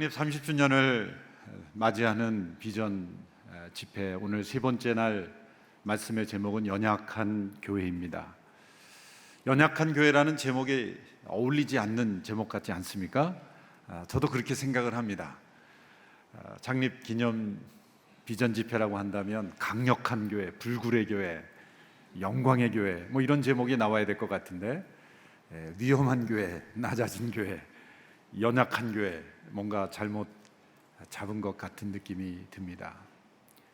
창립 30주년을 맞이하는 비전 집회, 오늘 세 번째 날 말씀의 제목은 연약한 교회입니다. 연약한 교회라는 제목에 어울리지 않는 제목 같지 않습니까? 저도 그렇게 생각을 합니다. 창립 기념 비전 집회라고 한다면 강력한 교회, 불굴의 교회, 영광의 교회 뭐 이런 제목이 나와야 될 것 같은데, 위험한 교회, 낮아진 교회, 연약한 교회, 뭔가 잘못 잡은 것 같은 느낌이 듭니다.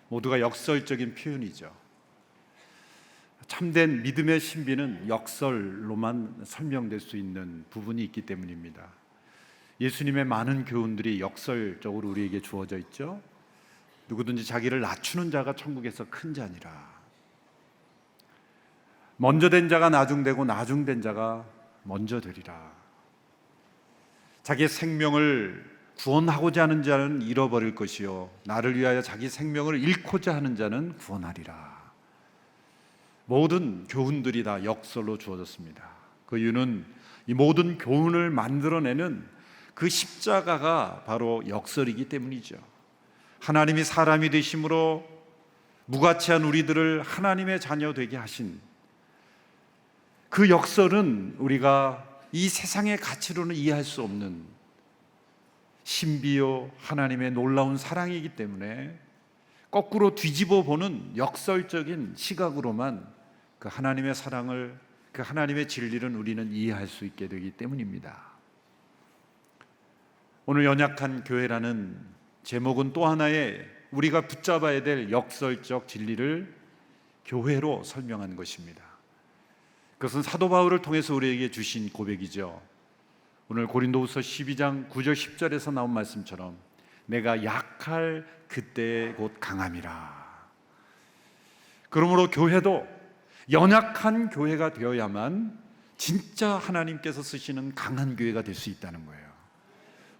모두가 역설적인 표현이죠. 참된 믿음의 신비는 역설로만 설명될 수 있는 부분이 있기 때문입니다. 예수님의 많은 교훈들이 역설적으로 우리에게 주어져 있죠. 누구든지 자기를 낮추는 자가 천국에서 큰 자니라. 먼저 된 자가 나중되고 나중된 자가 먼저 되리라. 자기의 생명을 구원하고자 하는 자는 잃어버릴 것이요 나를 위하여 자기 생명을 잃고자 하는 자는 구원하리라. 모든 교훈들이 다 역설로 주어졌습니다. 그 이유는 이 모든 교훈을 만들어내는 그 십자가가 바로 역설이기 때문이죠. 하나님이 사람이 되심으로 무가치한 우리들을 하나님의 자녀 되게 하신 그 역설은 우리가 이 세상의 가치로는 이해할 수 없는 신비요 하나님의 놀라운 사랑이기 때문에 거꾸로 뒤집어 보는 역설적인 시각으로만 그 하나님의 사랑을, 그 하나님의 진리를 우리는 이해할 수 있게 되기 때문입니다. 오늘 연약한 교회라는 제목은 또 하나의 우리가 붙잡아야 될 역설적 진리를 교회로 설명한 것입니다. 그것은 사도 바울을 통해서 우리에게 주신 고백이죠. 오늘 고린도후서 12장 9절 10절에서 나온 말씀처럼 내가 약할 그때에 곧 강함이라. 그러므로 교회도 연약한 교회가 되어야만 진짜 하나님께서 쓰시는 강한 교회가 될 수 있다는 거예요.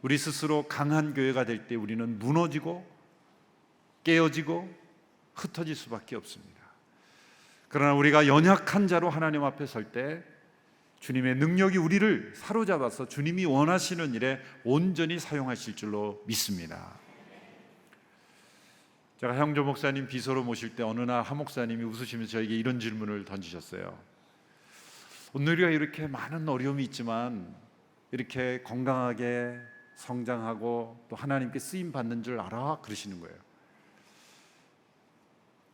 우리 스스로 강한 교회가 될 때 우리는 무너지고 깨어지고 흩어질 수밖에 없습니다. 그러나 우리가 연약한 자로 하나님 앞에 설 때 주님의 능력이 우리를 사로잡아서 주님이 원하시는 일에 온전히 사용하실 줄로 믿습니다. 제가 형조 목사님 비서로 모실 때 어느 날 한 목사님이 웃으시면서 저에게 이런 질문을 던지셨어요. 오늘이야 이렇게 많은 어려움이 있지만 이렇게 건강하게 성장하고 또 하나님께 쓰임 받는 줄 알아? 그러시는 거예요.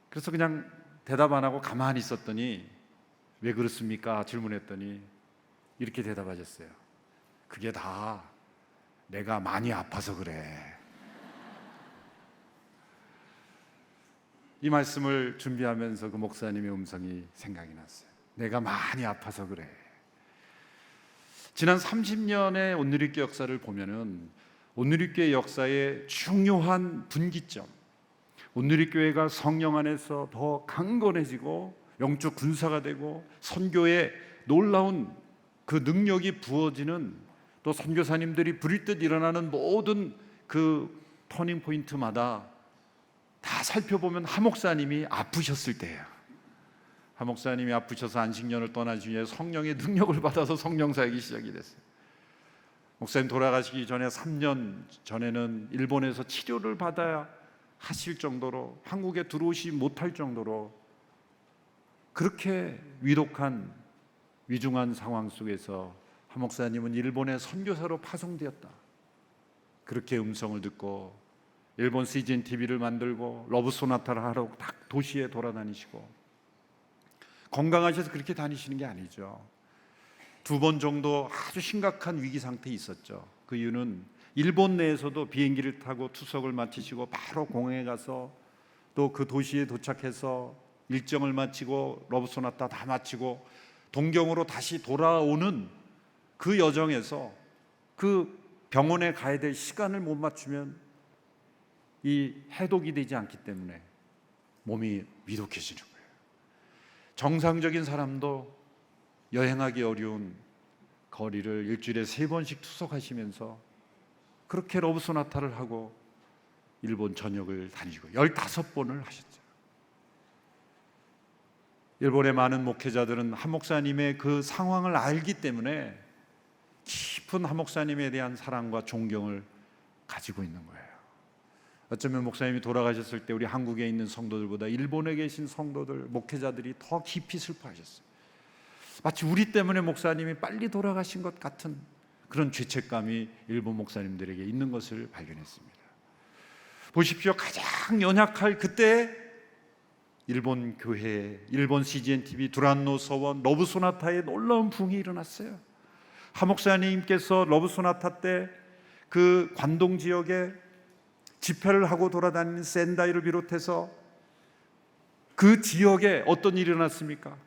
그래서 그냥 대답 안 하고 가만히 있었더니 왜 그렇습니까? 질문했더니 이렇게 대답하셨어요. 그게 다 내가 많이 아파서 그래. 이 말씀을 준비하면서 그 목사님의 음성이 생각이 났어요. 내가 많이 아파서 그래. 지난 30년의 온누리교회 역사를 보면은 온누리교회 역사의 중요한 분기점, 온누리교회가 성령 안에서 더 강건해지고 영적 군사가 되고 선교에 놀라운 그 능력이 부어지는, 또 선교사님들이 부릴 듯 일어나는 모든 그 터닝 포인트마다 다 살펴보면 하 목사님이 아프셨을 때예요. 하 목사님이 아프셔서 안식년을 떠나시기 위해 성령의 능력을 받아서 성령 사역이 시작이 됐어요. 목사님 돌아가시기 전에 3년 전에는 일본에서 치료를 받아야 하실 정도로, 한국에 들어오시 못할 정도로 그렇게 위독한 위중한 상황 속에서 하 목사님은 일본의 선교사로 파송되었다. 그렇게 음성을 듣고 일본 CGN TV를 만들고 러브 소나타를 하러 딱 도시에 돌아다니시고, 건강하셔서 그렇게 다니시는 게 아니죠. 2번 정도 아주 심각한 위기 상태에 있었죠. 그 이유는 일본 내에서도 비행기를 타고 투석을 마치시고 바로 공항에 가서 또 그 도시에 도착해서 일정을 마치고 러브 소나타 다 마치고 동경으로 다시 돌아오는 그 여정에서 그 병원에 가야 될 시간을 못 맞추면 이 해독이 되지 않기 때문에 몸이 위독해지는 거예요. 정상적인 사람도 여행하기 어려운 거리를 일주일에 3번씩 투석하시면서 그렇게 러브 소나타를 하고 일본 전역을 다니시고 15번을 하셨죠. 일본의 많은 목회자들은 하 목사님의 그 상황을 알기 때문에 깊은 하 목사님에 대한 사랑과 존경을 가지고 있는 거예요. 어쩌면 목사님이 돌아가셨을 때 우리 한국에 있는 성도들보다 일본에 계신 성도들, 목회자들이 더 깊이 슬퍼하셨어요. 마치 우리 때문에 목사님이 빨리 돌아가신 것 같은 그런 죄책감이 일본 목사님들에게 있는 것을 발견했습니다. 보십시오. 가장 연약할 그때 일본 교회, 일본 CGN TV 두란노 서원 러브 소나타에 놀라운 부흥이 일어났어요. 하 목사님께서 러브 소나타 때 그 관동 지역에 집회를 하고 돌아다니는 센다이를 비롯해서 그 지역에 어떤 일이 일어났습니까?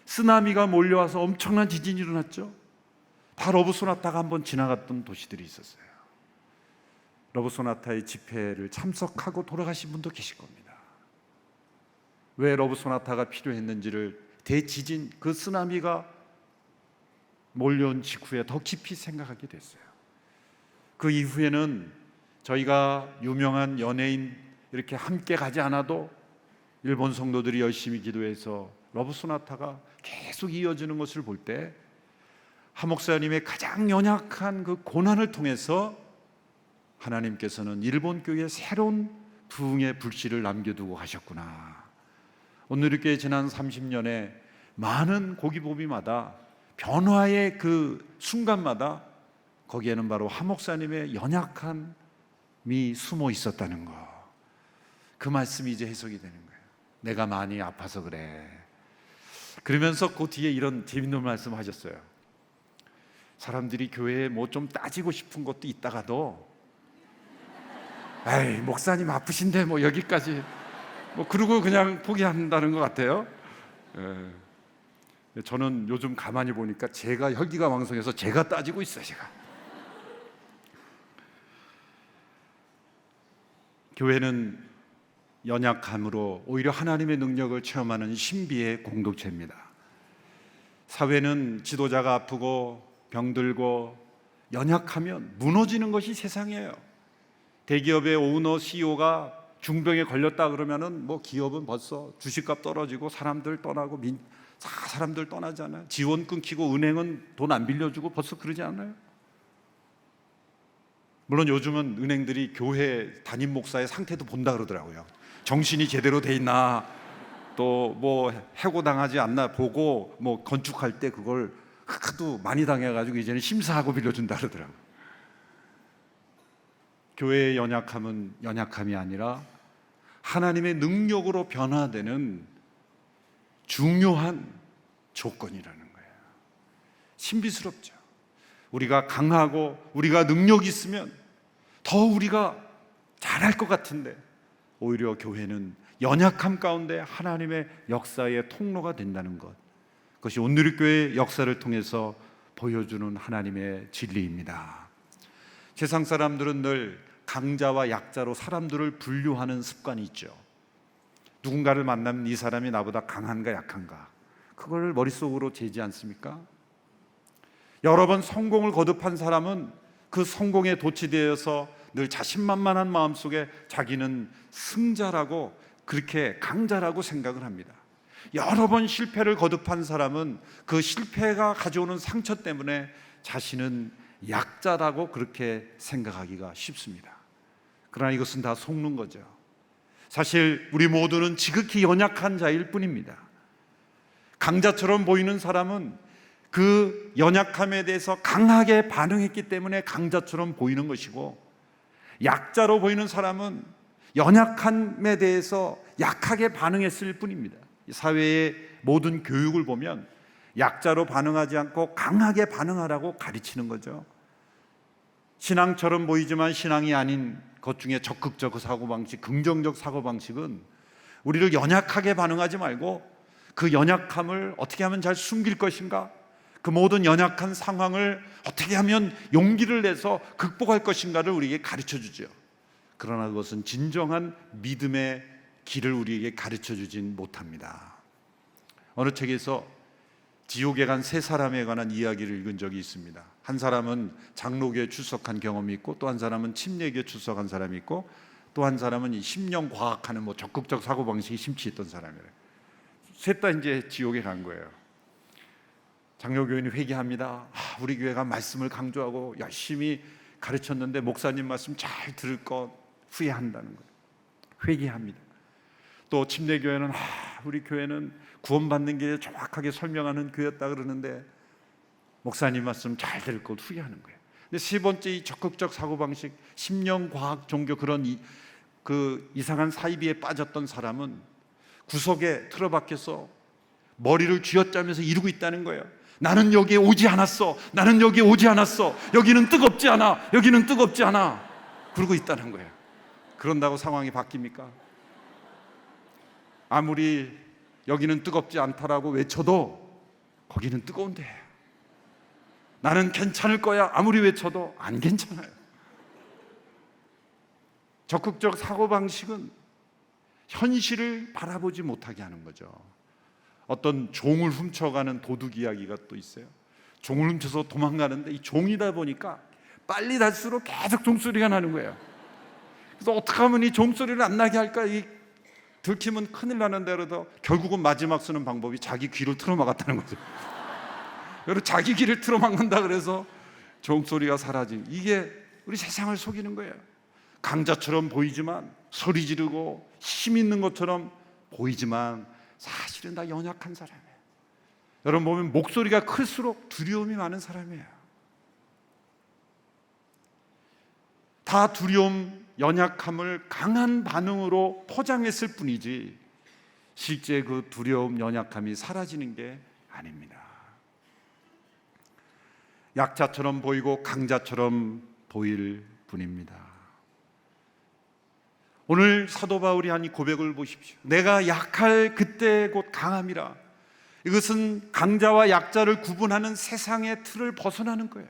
쓰나미가 몰려와서 엄청난 지진이 일어났죠. 다 러브 소나타가 한번 지나갔던 도시들이 있었어요. 러브 소나타의 집회를 참석하고 돌아가신 분도 계실 겁니다. 왜 러브 소나타가 필요했는지를 대지진, 그 쓰나미가 몰려온 직후에 더 깊이 생각하게 됐어요. 그 이후에는 저희가 유명한 연예인 이렇게 함께 가지 않아도 일본 성도들이 열심히 기도해서 러브 소나타가 계속 이어지는 것을 볼 때 하 목사님의 가장 연약한 그 고난을 통해서 하나님께서는 일본 교회에 새로운 부흥의 불씨를 남겨두고 가셨구나. 오늘교회 지난 30년에 많은 고기보비마다 변화의 그 순간마다 거기에는 바로 하 목사님의 연약함이 숨어 있었다는 거. 그 말씀이 이제 해석이 되는 거예요. 내가 많이 아파서 그래. 그러면서 그 뒤에 이런 재밌는 말씀 하셨어요. 사람들이 교회에 뭐 좀 따지고 싶은 것도 있다가도 에이 목사님 아프신데 뭐 여기까지 뭐 그러고 그냥 포기한다는 것 같아요. 저는 요즘 가만히 보니까 제가 혈기가 왕성해서 제가 따지고 있어요. 제가 교회는 연약함으로 오히려 하나님의 능력을 체험하는 신비의 공동체입니다. 사회는 지도자가 아프고 병들고 연약하면 무너지는 것이 세상이에요. 대기업의 오너 CEO가 중병에 걸렸다 그러면은 뭐 기업은 벌써 주식값 떨어지고 사람들 떠나고 사람들 떠나잖아요. 지원 끊기고 은행은 돈 안 빌려주고 벌써 그러지 않아요? 물론 요즘은 은행들이 교회 담임 목사의 상태도 본다 그러더라고요. 정신이 제대로 돼 있나, 또 뭐 해고당하지 않나 보고 뭐 건축할 때 그걸 하도 많이 당해가지고 이제는 심사하고 빌려준다 그러더라고요. 교회의 연약함은 연약함이 아니라 하나님의 능력으로 변화되는 중요한 조건이라는 거예요. 신비스럽죠. 우리가 강하고 우리가 능력이 있으면 더 우리가 잘할 것 같은데 오히려 교회는 연약함 가운데 하나님의 역사의 통로가 된다는 것, 그것이 온누리교회의 역사를 통해서 보여주는 하나님의 진리입니다. 세상 사람들은 늘 강자와 약자로 사람들을 분류하는 습관이 있죠. 누군가를 만나면 이 사람이 나보다 강한가 약한가, 그걸 머릿속으로 재지 않습니까? 여러 번 성공을 거듭한 사람은 그 성공에 도취되어서 늘 자신만만한 마음속에 자기는 승자라고, 그렇게 강자라고 생각을 합니다. 여러 번 실패를 거듭한 사람은 그 실패가 가져오는 상처 때문에 자신은 약자라고 그렇게 생각하기가 쉽습니다. 그러나 이것은 다 속는 거죠. 사실 우리 모두는 지극히 연약한 자일 뿐입니다. 강자처럼 보이는 사람은 그 연약함에 대해서 강하게 반응했기 때문에 강자처럼 보이는 것이고, 약자로 보이는 사람은 연약함에 대해서 약하게 반응했을 뿐입니다. 사회의 모든 교육을 보면 약자로 반응하지 않고 강하게 반응하라고 가르치는 거죠. 신앙처럼 보이지만 신앙이 아닌 것 중에 적극적 사고방식, 긍정적 사고방식은 우리를 연약하게 반응하지 말고 그 연약함을 어떻게 하면 잘 숨길 것인가, 그 모든 연약한 상황을 어떻게 하면 용기를 내서 극복할 것인가를 우리에게 가르쳐주죠. 그러나 그것은 진정한 믿음의 길을 우리에게 가르쳐주진 못합니다. 어느 책에서 지옥에 간 세 사람에 관한 이야기를 읽은 적이 있습니다. 한 사람은 장로교에 출석한 경험이 있고, 또 한 사람은 침례교에 출석한 사람이 있고, 또 한 사람은 이 심령과학하는 뭐 적극적 사고방식이 심취했던 사람이래요. 셋 다 이제 지옥에 간 거예요. 장로교인이 회개합니다. 우리 교회가 말씀을 강조하고 열심히 가르쳤는데 목사님 말씀 잘 들을 것 후회한다는 거예요. 회개합니다. 또 침례교회는 우리 교회는 구원받는 게 정확하게 설명하는 교회였다 그러는데 목사님 말씀 잘 들을 것 후회하는 거예요. 근데 세 번째 이 적극적 사고방식, 심령, 과학, 종교 그런 그 이상한 사이비에 빠졌던 사람은 구석에 틀어박혀서 머리를 쥐어짜면서 이루고 있다는 거예요. 나는 여기에 오지 않았어. 나는 여기에 오지 않았어. 여기는 뜨겁지 않아. 여기는 뜨겁지 않아. 그러고 있다는 거예요. 그런다고 상황이 바뀝니까? 아무리 여기는 뜨겁지 않다라고 외쳐도 거기는 뜨거운데, 나는 괜찮을 거야 아무리 외쳐도 안 괜찮아요. 적극적 사고방식은 현실을 바라보지 못하게 하는 거죠. 어떤 종을 훔쳐가는 도둑 이야기가 또 있어요. 종을 훔쳐서 도망가는데 이 종이다 보니까 빨리 갈수록 계속 종소리가 나는 거예요. 그래서 어떻게 하면 이 종소리를 안 나게 할까? 이 들키면 큰일 나는데 그래도 결국은 마지막 쓰는 방법이 자기 귀를 틀어막았다는 거죠. 여러분, 자기 귀를 틀어막는다 그래서 종소리가 사라진, 이게 우리 세상을 속이는 거예요. 강자처럼 보이지만, 소리 지르고 힘 있는 것처럼 보이지만 사실은 다 연약한 사람이에요. 여러분 보면 목소리가 클수록 두려움이 많은 사람이에요. 다 두려움, 연약함을 강한 반응으로 포장했을 뿐이지 실제 그 두려움, 연약함이 사라지는 게 아닙니다. 약자처럼 보이고 강자처럼 보일 뿐입니다. 오늘 사도 바울이 한 이 고백을 보십시오. 내가 약할 그때 곧 강함이라. 이것은 강자와 약자를 구분하는 세상의 틀을 벗어나는 거예요.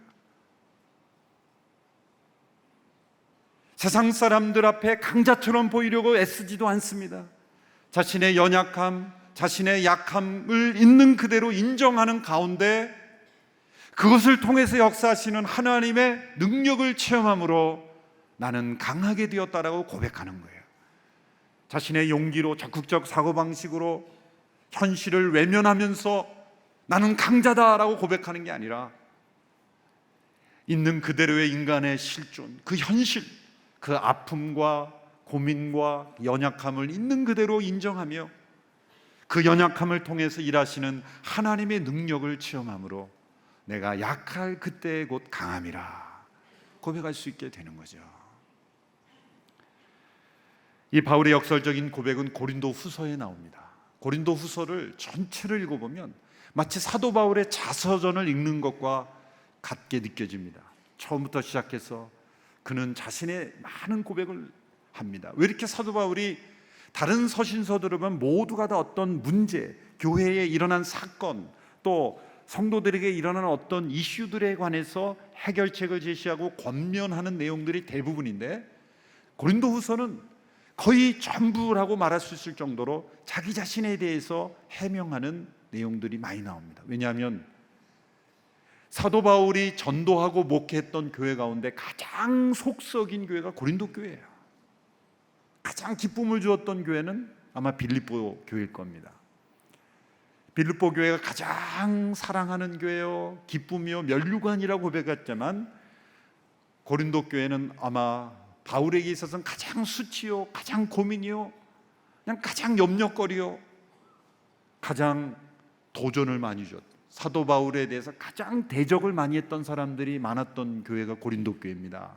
세상 사람들 앞에 강자처럼 보이려고 애쓰지도 않습니다. 자신의 연약함, 자신의 약함을 있는 그대로 인정하는 가운데 그것을 통해서 역사하시는 하나님의 능력을 체험함으로 나는 강하게 되었다라고 고백하는 거예요. 자신의 용기로, 적극적 사고방식으로 현실을 외면하면서 나는 강자다라고 고백하는 게 아니라 있는 그대로의 인간의 실존, 그 현실, 그 아픔과 고민과 연약함을 있는 그대로 인정하며 그 연약함을 통해서 일하시는 하나님의 능력을 체험함으로 내가 약할 그때 곧 강함이라 고백할 수 있게 되는 거죠. 이 바울의 역설적인 고백은 고린도 후서에 나옵니다. 고린도 후서를 전체를 읽어보면 마치 사도 바울의 자서전을 읽는 것과 같게 느껴집니다. 처음부터 시작해서 그는 자신의 많은 고백을 합니다. 왜 이렇게 사도 바울이 다른 서신서들을 보면 모두가 다 어떤 문제, 교회에 일어난 사건, 또 성도들에게 일어나는 어떤 이슈들에 관해서 해결책을 제시하고 권면하는 내용들이 대부분인데 고린도 후서는 거의 전부라고 말할 수 있을 정도로 자기 자신에 대해서 해명하는 내용들이 많이 나옵니다. 왜냐하면 사도 바울이 전도하고 목회했던 교회 가운데 가장 속썩인 교회가 고린도 교회예요. 가장 기쁨을 주었던 교회는 아마 빌립보 교회일 겁니다. 빌립보 교회가 가장 사랑하는 교회요, 기쁨이요, 면류관이라고 고백했지만 고린도 교회는 아마 바울에게 있어서는 가장 수치요, 가장 고민이요, 그냥 가장 염려거리요, 가장 도전을 많이 줬던, 사도 바울에 대해서 가장 대적을 많이 했던 사람들이 많았던 교회가 고린도 교회입니다.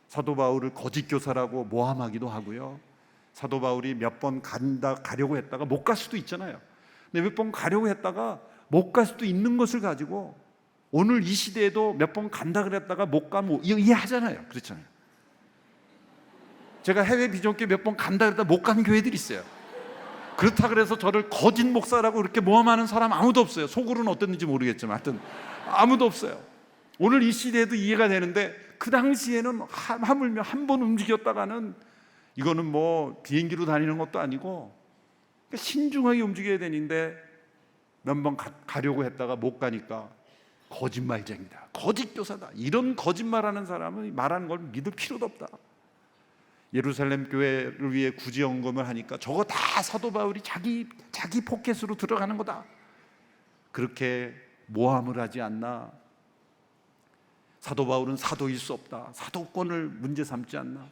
사도 바울을 거짓 교사라고 모함하기도 하고요, 사도 바울이 몇 번 가려고 했다가 못 갈 수도 있잖아요. 근데 몇 번 가려고 했다가 못 갈 수도 있는 것을 가지고 오늘 이 시대에도 몇 번 간다 그랬다가 못 가면 이해하잖아요. 그렇잖아요. 제가 해외 비전교회 몇 번 간다 그랬다 못 가는 교회들이 있어요. 그렇다 그래서 저를 거짓 목사라고 그렇게 모함하는 사람 아무도 없어요. 속으로는 어땠는지 모르겠지만 하여튼 아무도 없어요. 오늘 이 시대에도 이해가 되는데 그 당시에는 하물며 한 번 움직였다가는 이거는 뭐 비행기로 다니는 것도 아니고 신중하게 움직여야 되는데 몇 번 가려고 했다가 못 가니까 거짓말쟁이다, 거짓 교사다, 이런 거짓말하는 사람은 말하는 걸 믿을 필요도 없다. 예루살렘 교회를 위해 구제언금을 하니까 저거 다 사도 바울이 자기 포켓으로 들어가는 거다, 그렇게 모함을 하지 않나. 사도 바울은 사도일 수 없다, 사도권을 문제 삼지 않나.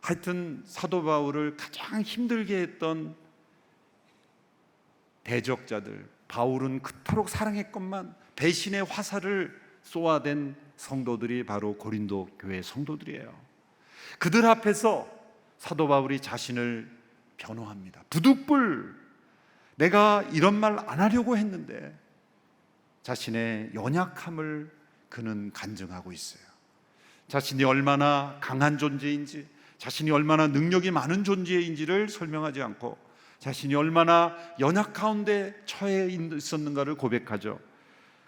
하여튼 사도 바울을 가장 힘들게 했던 대적자들, 바울은 그토록 사랑했건만 배신의 화살을 쏘아댄 성도들이 바로 고린도 교회 성도들이에요. 그들 앞에서 사도 바울이 자신을 변호합니다. 부득불 내가 이런 말 안 하려고 했는데 자신의 연약함을 그는 간증하고 있어요. 자신이 얼마나 강한 존재인지, 자신이 얼마나 능력이 많은 존재인지를 설명하지 않고 자신이 얼마나 연약 가운데 처해 있었는가를 고백하죠.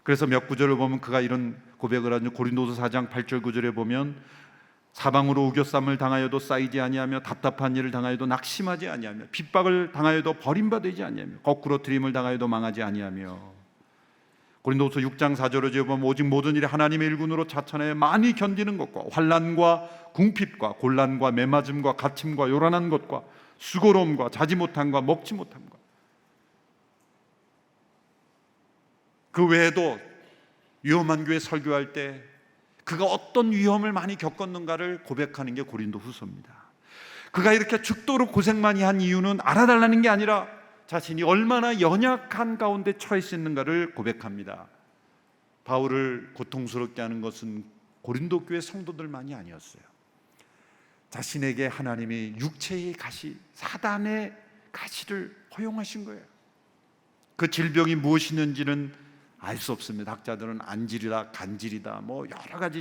그래서 몇 구절을 보면 그가 이런 고백을 하죠. 고린도서 4장 8절 9절에 보면 사방으로 우겨쌈을 당하여도 쌓이지 아니하며 답답한 일을 당하여도 낙심하지 아니하며 핍박을 당하여도 버림받지 아니하며 거꾸로 트림을 당하여도 망하지 아니하며. 고린도서 6장 4절에 보면 오직 모든 일에 하나님의 일군으로 자천하여 많이 견디는 것과 환난과 궁핍과 곤란과 매맞음과 갇힘과 요란한 것과 수고로움과 자지 못함과 먹지 못함과, 그 외에도 위험한 교회 설교할 때 그가 어떤 위험을 많이 겪었는가를 고백하는 게 고린도 후서입니다. 그가 이렇게 죽도록 고생 많이 한 이유는 알아달라는 게 아니라 자신이 얼마나 연약한 가운데 처해 있는가를 고백합니다. 바울을 고통스럽게 하는 것은 고린도 교회 성도들만이 아니었어요. 자신에게 하나님이 육체의 가시, 사단의 가시를 허용하신 거예요. 그 질병이 무엇이는지는 알 수 없습니다. 학자들은 안질이다, 간질이다, 뭐 여러 가지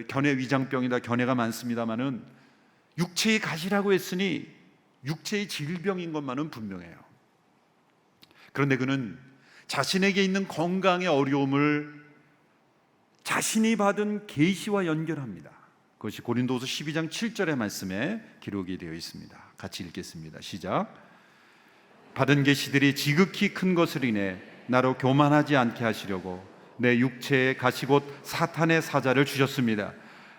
견해 위장병이다, 견해가 많습니다만은 육체의 가시라고 했으니 육체의 질병인 것만은 분명해요. 그런데 그는 자신에게 있는 건강의 어려움을 자신이 받은 계시와 연결합니다. 그것이 고린도서 12장 7절의 말씀에 기록이 되어 있습니다. 같이 읽겠습니다. 시작. 받은 계시들이 지극히 큰 것을 인해 나로 교만하지 않게 하시려고 내 육체에 가시 곧 사탄의 사자를 주셨습니다.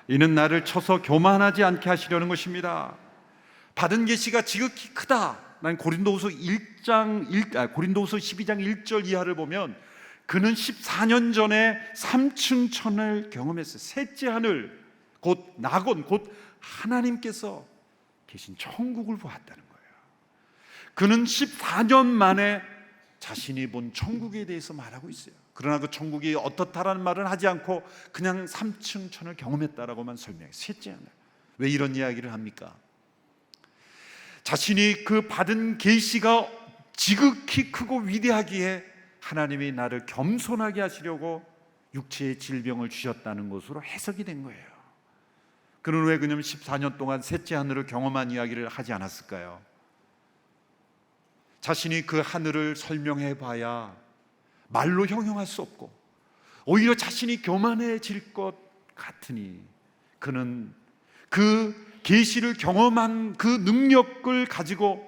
이는 나를 쳐서 교만하지 않게 하시려는 것입니다. 받은 계시가 지극히 크다. 난 고린도후서 12장 1절 이하를 보면 그는 14년 전에 3층 천을 경험했어요. 셋째 하늘, 곧 낙원, 곧 하나님께서 계신 천국을 보았다는 거예요. 그는 14년 만에 자신이 본 천국에 대해서 말하고 있어요. 그러나 그 천국이 어떻다라는 말은 하지 않고 그냥 3층 천을 경험했다라고만 설명해요. 셋째 하늘. 왜 이런 이야기를 합니까? 자신이 그 받은 계시가 지극히 크고 위대하기에 하나님이 나를 겸손하게 하시려고 육체의 질병을 주셨다는 것으로 해석이 된 거예요. 그는 왜 그냥 14년 동안 셋째 하늘을 경험한 이야기를 하지 않았을까요? 자신이 그 하늘을 설명해 봐야 말로 형용할 수 없고 오히려 자신이 교만해질 것 같으니 그는 그 계시를 경험한 그 능력을 가지고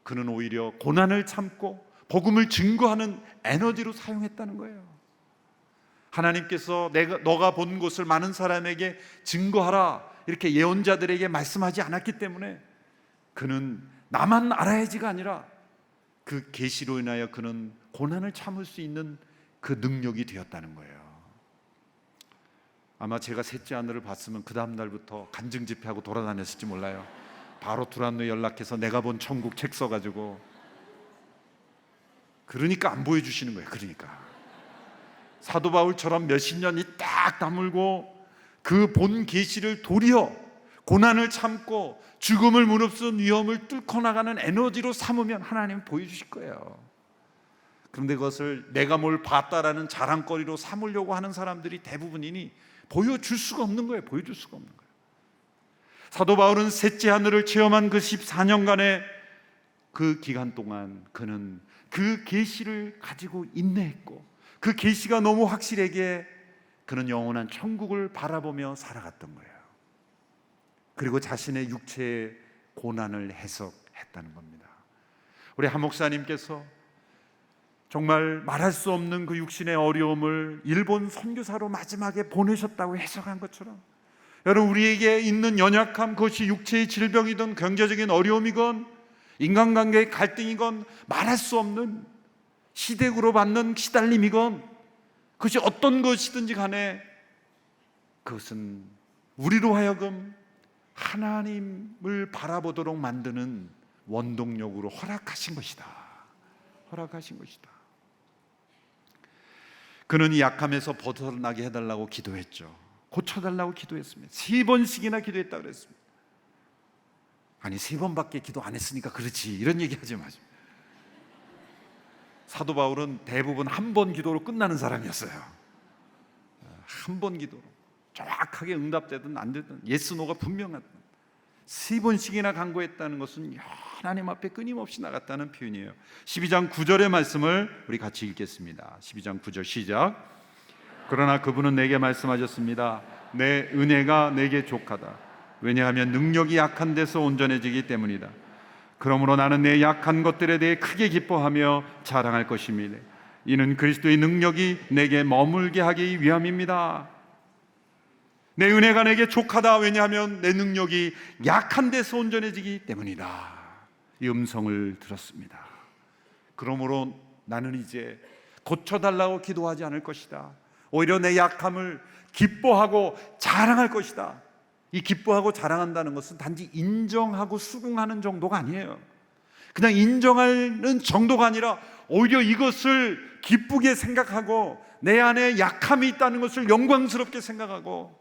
그는 오히려 고난을 참고 복음을 증거하는 에너지로 사용했다는 거예요. 하나님께서 너가 본 것을 많은 사람에게 증거하라 이렇게 예언자들에게 말씀하지 않았기 때문에 그는 나만 알아야지가 아니라 그 계시로 인하여 그는 고난을 참을 수 있는 그 능력이 되었다는 거예요. 아마 제가 셋째 하늘을 봤으면 그 다음 날부터 간증 집회하고 돌아다녔을지 몰라요. 바로 두란노에 연락해서 내가 본 천국 책 써가지고. 그러니까 안 보여주시는 거예요. 그러니까 사도 바울처럼 몇십 년이 딱 다물고 그 본 계시를 도리어 고난을 참고 죽음을 무릅쓴 위험을 뚫고 나가는 에너지로 삼으면 하나님은 보여주실 거예요. 그런데 그것을 내가 뭘 봤다라는 자랑거리로 삼으려고 하는 사람들이 대부분이니 보여줄 수가 없는 거예요. 보여줄 수가 없는 거예요. 사도 바울은 셋째 하늘을 체험한 그 14년간의 그 기간 동안 그는 그 계시를 가지고 인내했고 그 계시가 너무 확실하게 그는 영원한 천국을 바라보며 살아갔던 거예요. 그리고 자신의 육체의 고난을 해석했다는 겁니다. 우리 한 목사님께서 정말 말할 수 없는 그 육신의 어려움을 일본 선교사로 마지막에 보내셨다고 해석한 것처럼 여러분 우리에게 있는 연약함, 그것이 육체의 질병이든 경제적인 어려움이건 인간관계의 갈등이건 말할 수 없는 시댁으로 받는 시달림이건 그것이 어떤 것이든지 간에 그것은 우리로 하여금 하나님을 바라보도록 만드는 원동력으로 허락하신 것이다. 허락하신 것이다. 그는 이 약함에서 벗어나게 해달라고 기도했죠. 고쳐달라고 기도했습니다. 3번씩이나 기도했다고 그랬습니다. 아니 3번밖에 기도 안 했으니까 그렇지 이런 얘기 하지 마세요. 사도 바울은 대부분 1번 기도로 끝나는 사람이었어요. 1번 기도로 정확하게 응답되든 안 되든 예스 노가 분명하든 3번씩이나 간구했다는 것은 하나님 앞에 끊임없이 나갔다는 표현이에요. 12장 9절의 말씀을 우리 같이 읽겠습니다. 12장 9절 시작. 그러나 그분은 내게 말씀하셨습니다. 내 은혜가 내게 족하다. 왜냐하면 능력이 약한 데서 온전해지기 때문이다. 그러므로 나는 내 약한 것들에 대해 크게 기뻐하며 자랑할 것입니다. 이는 그리스도의 능력이 내게 머물게 하기 위함입니다. 내 은혜가 내게 족하다. 왜냐하면 내 능력이 약한 데서 온전해지기 때문이다. 이 음성을 들었습니다. 그러므로 나는 이제 고쳐달라고 기도하지 않을 것이다. 오히려 내 약함을 기뻐하고 자랑할 것이다. 이 기뻐하고 자랑한다는 것은 단지 인정하고 수긍하는 정도가 아니에요. 그냥 인정하는 정도가 아니라 오히려 이것을 기쁘게 생각하고 내 안에 약함이 있다는 것을 영광스럽게 생각하고,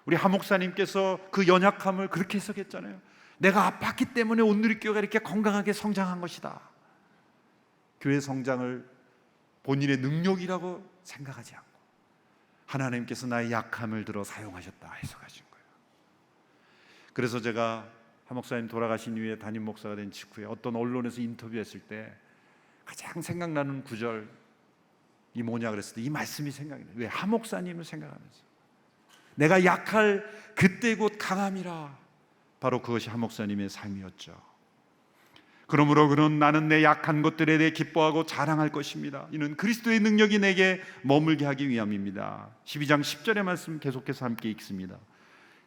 우리 하 목사님께서 그 연약함을 그렇게 해석했잖아요. 내가 아팠기 때문에 온누리교회가 이렇게 건강하게 성장한 것이다. 교회 성장을 본인의 능력이라고 생각하지 않고 하나님께서 나의 약함을 들어 사용하셨다 해석하신 거예요. 그래서 제가 하 목사님 돌아가신 이후에 담임 목사가 된 직후에 어떤 언론에서 인터뷰했을 때 가장 생각나는 구절이 뭐냐 그랬을 때 이 말씀이 생각이 나요. 왜? 하 목사님을 생각하면서 내가 약할 그때 곧 강함이라. 바로 그것이 하 목사님의 삶이었죠. 그러므로 그는 나는 내 약한 것들에 대해 기뻐하고 자랑할 것입니다. 이는 그리스도의 능력이 내게 머물게 하기 위함입니다. 12장 10절의 말씀 계속해서 함께 읽습니다.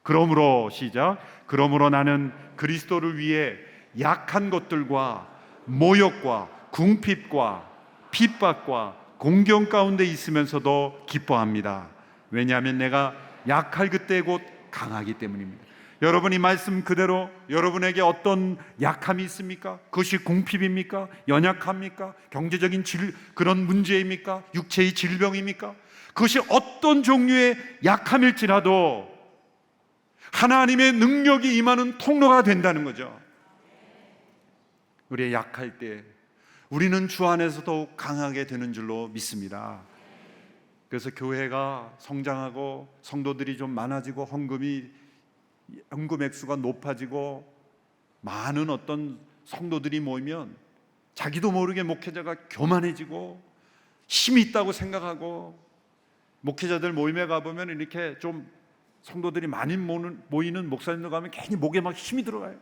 그러므로 시작. 그러므로 나는 그리스도를 위해 약한 것들과 모욕과 궁핍과 핍박과 공경 가운데 있으면서도 기뻐합니다. 왜냐하면 내가 약할 그때 곧 강하기 때문입니다. 여러분이 말씀 그대로 여러분에게 어떤 약함이 있습니까? 그것이 궁핍입니까? 연약합니까? 경제적인 그런 문제입니까? 육체의 질병입니까? 그것이 어떤 종류의 약함일지라도 하나님의 능력이 임하는 통로가 된다는 거죠. 우리의 약할 때 우리는 주 안에서 더욱 강하게 되는 줄로 믿습니다. 그래서 교회가 성장하고 성도들이 좀 많아지고 헌금 액수가 높아지고 많은 어떤 성도들이 모이면 자기도 모르게 목회자가 교만해지고 힘이 있다고 생각하고, 목회자들 모임에 가보면 이렇게 좀 성도들이 많이 모이는 목사님들 가면 괜히 목에 막 힘이 들어가요.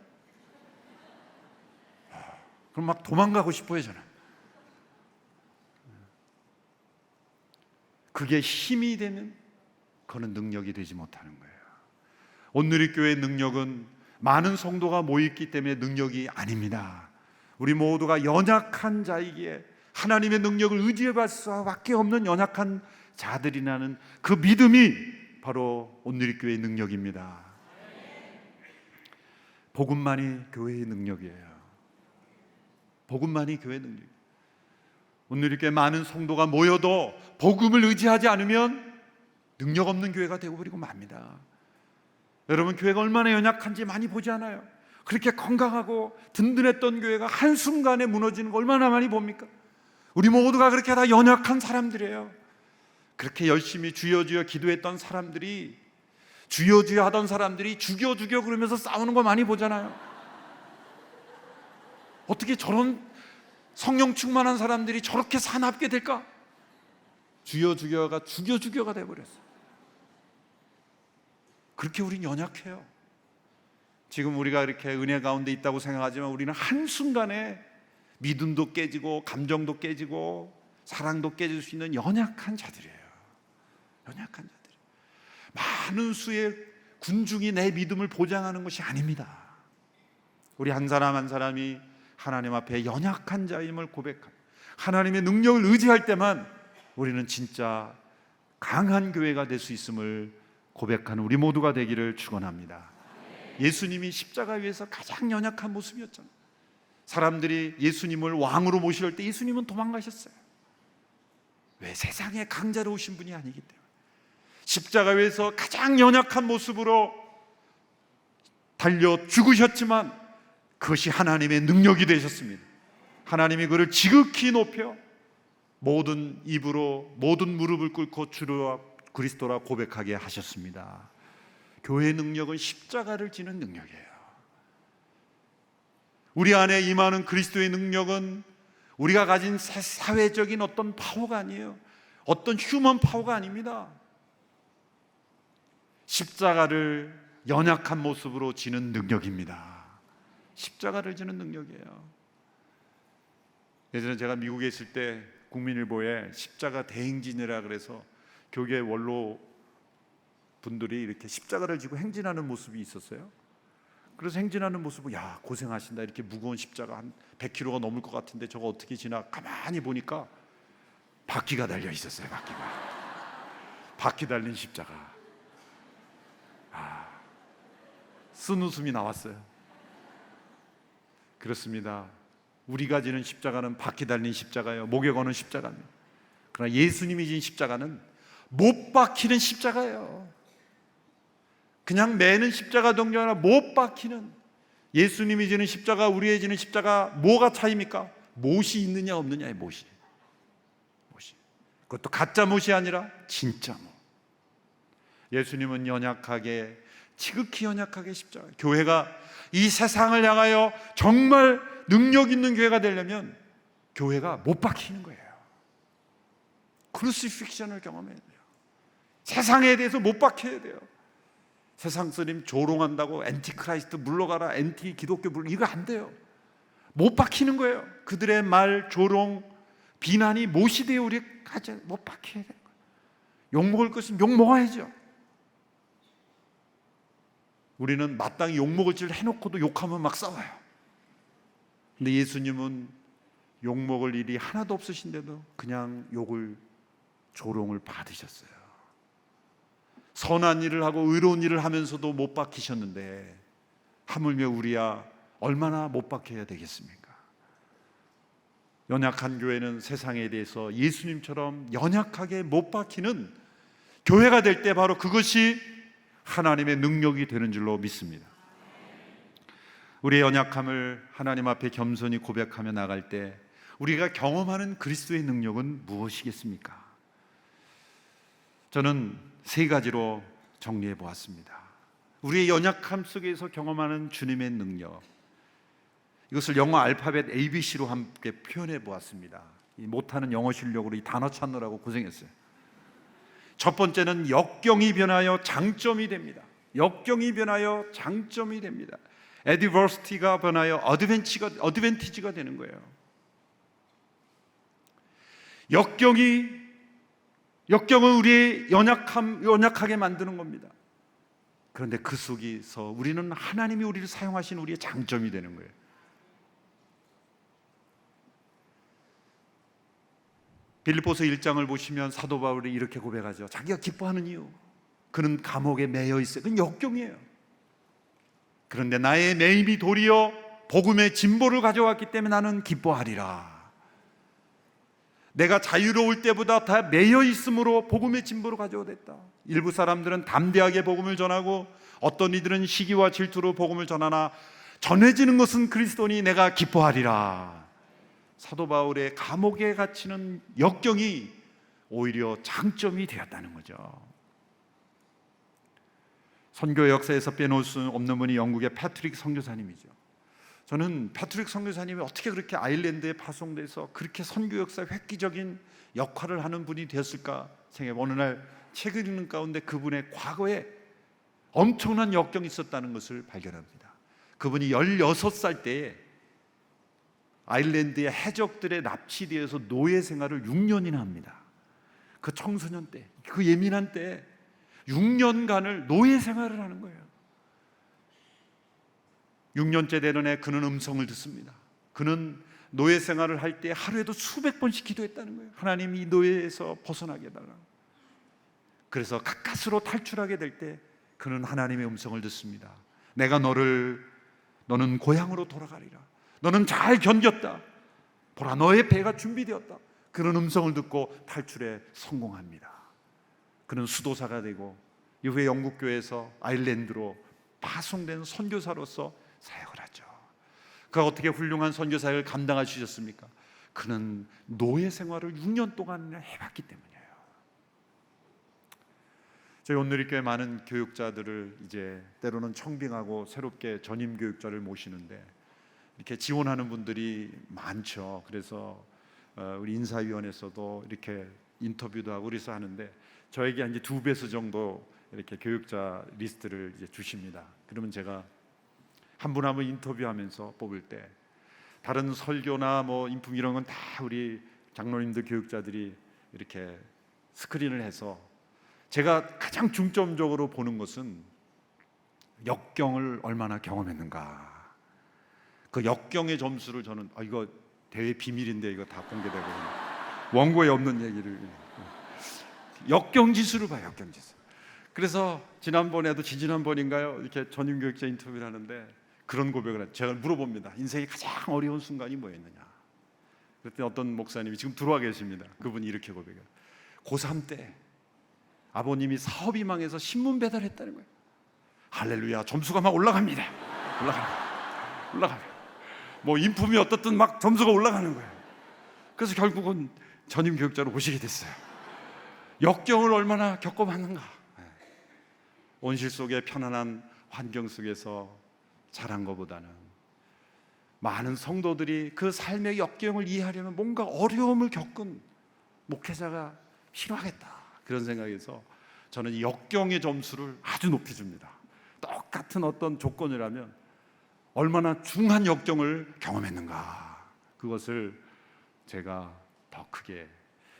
그럼 막 도망가고 싶어요 저는. 그게 힘이 되면 그거는 능력이 되지 못하는 거예요. 온누리교회의 능력은 많은 성도가 모였기 때문에 능력이 아닙니다. 우리 모두가 연약한 자이기에 하나님의 능력을 의지할 수밖에 없는 연약한 자들이라는 그 믿음이 바로 온누리교회의 능력입니다. 복음만이 교회의 능력이에요. 복음만이 교회의 능력이에요. 온누리교회 많은 성도가 모여도 복음을 의지하지 않으면 능력 없는 교회가 되어버리고 맙니다. 여러분, 교회가 얼마나 연약한지 많이 보지 않아요? 그렇게 건강하고 든든했던 교회가 한순간에 무너지는 거 얼마나 많이 봅니까? 우리 모두가 그렇게 다 연약한 사람들이에요. 그렇게 열심히 주여 주여 기도했던 사람들이, 주여 주여 하던 사람들이 죽여 죽여 그러면서 싸우는 거 많이 보잖아요. 어떻게 저런 성령 충만한 사람들이 저렇게 사납게 될까? 주여 주여가 죽여 죽여가 돼버렸어요. 그렇게 우린 연약해요. 지금 우리가 이렇게 은혜 가운데 있다고 생각하지만 우리는 한순간에 믿음도 깨지고 감정도 깨지고 사랑도 깨질 수 있는 연약한 자들이에요. 연약한 자들. 많은 수의 군중이 내 믿음을 보장하는 것이 아닙니다. 우리 한 사람 한 사람이 하나님 앞에 연약한 자임을 고백하고 하나님의 능력을 의지할 때만 우리는 진짜 강한 교회가 될 수 있음을 고백하는 우리 모두가 되기를 축원합니다. 예수님이 십자가 위에서 가장 연약한 모습이었잖아요. 사람들이 예수님을 왕으로 모실 때 예수님은 도망가셨어요. 왜? 세상의 강자로 오신 분이 아니기 때문에. 십자가 위에서 가장 연약한 모습으로 달려 죽으셨지만 그것이 하나님의 능력이 되셨습니다. 하나님이 그를 지극히 높여 모든 입으로 모든 무릎을 꿇고 주라 그리스도라 고백하게 하셨습니다. 교회의 능력은 십자가를 지는 능력이에요. 우리 안에 임하는 그리스도의 능력은 우리가 가진 사회적인 어떤 파워가 아니에요. 어떤 휴먼 파워가 아닙니다. 십자가를 연약한 모습으로 지는 능력입니다. 십자가를 지는 능력이에요. 예전에 제가 미국에 있을 때 국민일보에 십자가 대행진이라 그래서 교계 원로 분들이 이렇게 십자가를 지고 행진하는 모습이 있었어요. 그래서 행진하는 모습을 야 고생하신다, 이렇게 무거운 십자가 한 100kg가 넘을 것 같은데 저거 어떻게 지나, 가만히 보니까 바퀴가 달려 있었어요. 바퀴 달린 십자가. 쓴 웃음이 나왔어요. 그렇습니다. 우리가 지는 십자가는 바퀴 달린 십자가예요. 목에 거는 십자가입니다. 그러나 예수님이 진 십자가는 못 박히는 십자가예요. 그냥 매는 십자가 동료 하나, 못 박히는. 예수님이 지는 십자가, 우리의 지는 십자가, 뭐가 차이입니까? 못이 있느냐 없느냐의 못이. 그것도 가짜 못이 아니라 진짜 못. 예수님은 연약하게, 지극히 연약하게 십자가. 교회가 이 세상을 향하여 정말 능력 있는 교회가 되려면 교회가 못 박히는 거예요. 크루시픽션을 경험해야 돼요. 세상에 대해서 못 박혀야 돼요. 세상 스님 조롱한다고 엔티크라이스트 물러가라, 엔티 기독교 이거 안 돼요. 못 박히는 거예요. 그들의 말, 조롱, 비난이 못이 돼요. 우리 가져 못 박혀야 돼요. 욕 먹을 것은 욕 먹어야죠. 우리는 마땅히 욕 먹을 짓을 해놓고도 욕하면 막 싸워요. 근데 예수님은 욕 먹을 일이 하나도 없으신데도 그냥 욕을, 조롱을 받으셨어요. 선한 일을 하고 의로운 일을 하면서도 못 박히셨는데 하물며 우리야 얼마나 못 박혀야 되겠습니까? 연약한 교회는 세상에 대해서 예수님처럼 연약하게 못 박히는 교회가 될 때 바로 그것이 하나님의 능력이 되는 줄로 믿습니다. 우리의 연약함을 하나님 앞에 겸손히 고백하며 나갈 때 우리가 경험하는 그리스도의 능력은 무엇이겠습니까? 저는 세 가지로 정리해 보았습니다. 우리의 연약함 속에서 경험하는 주님의 능력, 이것을 영어 알파벳 ABC로 함께 표현해 보았습니다. 못하는 영어 실력으로 이 단어 찾느라고 고생했어요. 첫 번째는 역경이 변하여 장점이 됩니다. 역경이 변하여 장점이 됩니다. adversity가 변하여 어드밴티지가 되는 거예요. 역경은 우리의 연약하게 만드는 겁니다. 그런데 그 속에서 우리는 하나님이 우리를 사용하신 우리의 장점이 되는 거예요. 빌립보서 1장을 보시면 사도 바울이 이렇게 고백하죠. 자기가 기뻐하는 이유, 그는 감옥에 매여 있어요. 그건 역경이에요. 그런데 나의 매임이 도리어 복음의 진보를 가져왔기 때문에 나는 기뻐하리라. 내가 자유로울 때보다 다 매여 있으므로 복음의 진보를 가져오됐다. 일부 사람들은 담대하게 복음을 전하고 어떤 이들은 시기와 질투로 복음을 전하나 전해지는 것은 그리스도니 내가 기뻐하리라. 사도 바울의 감옥에 갇히는 역경이 오히려 장점이 되었다는 거죠. 선교 역사에서 빼놓을 수 없는 분이 영국의 패트릭 선교사님이죠. 저는 패트릭 선교사님이 어떻게 그렇게 아일랜드에 파송돼서 그렇게 선교 역사에 획기적인 역할을 하는 분이 되었을까 생각해. 어느 날 책을 읽는 가운데 그분의 과거에 엄청난 역경이 있었다는 것을 발견합니다. 그분이 16살 때에 아일랜드의 해적들의 납치되어서 노예 생활을 6년이나 합니다. 그 청소년 때, 그 예민한 때 6년간을 노예 생활을 하는 거예요. 6년째 되는 해 그는 음성을 듣습니다. 그는 노예 생활을 할 때 하루에도 수백 번씩 기도했다는 거예요. 하나님 이 노예에서 벗어나게 해달라. 그래서 가까스로 탈출하게 될 때 그는 하나님의 음성을 듣습니다. 내가 너는 고향으로 돌아가리라. 너는 잘 견뎠다. 보라, 너의 배가 준비되었다. 그런 음성을 듣고 탈출에 성공합니다. 그는 수도사가 되고 이후에 영국교회에서 아일랜드로 파송된 선교사로서 사역을 하죠. 그가 어떻게 훌륭한 선교사역을 감당할 수 있었습니까? 그는 노예 생활을 6년 동안 해봤기 때문이에요. 저희 온누리교회 많은 교육자들을 이제 때로는 청빙하고 새롭게 전임 교육자를 모시는데 이렇게 지원하는 분들이 많죠. 그래서 우리 인사위원회에서도 이렇게 인터뷰도 하고 그래서 하는데 저에게 이제 2배수 정도 이렇게 교육자 리스트를 이제 주십니다. 그러면 제가 한 분 한 분 인터뷰하면서 뽑을 때 다른 설교나 뭐 인품 이런 건 다 우리 장로님들 교육자들이 이렇게 스크린을 해서 제가 가장 중점적으로 보는 것은 역경을 얼마나 경험했는가. 그 역경의 점수를 저는 이거 대회 비밀인데 이거 다 공개되고 원고에 없는 얘기를 역경 지수를 봐요. 역경 지수. 그래서 지난번에도 지지난번인가요? 이렇게 전임 교육자 인터뷰를 하는데 그런 고백을 해요. 제가 물어봅니다. 인생의 가장 어려운 순간이 뭐였느냐? 그랬더니 어떤 목사님이 지금 들어와 계십니다. 그분이 이렇게 고백해요. 고3 때 아버님이 사업이 망해서 신문 배달했다는 거예요. 할렐루야, 점수가 막 올라갑니다. 올라가요. 뭐 인품이 어떻든 막 점수가 올라가는 거예요. 그래서 결국은 전임 교육자로 오시게 됐어요. 역경을 얼마나 겪어봤는가. 온실 속의 편안한 환경 속에서 자란 것보다는 많은 성도들이 그 삶의 역경을 이해하려면 뭔가 어려움을 겪은 목회자가 필요하겠다. 그런 생각에서 저는 이 역경의 점수를 아주 높이 줍니다. 똑같은 어떤 조건이라면 얼마나 중한 역경을 경험했는가, 그것을 제가 더 크게,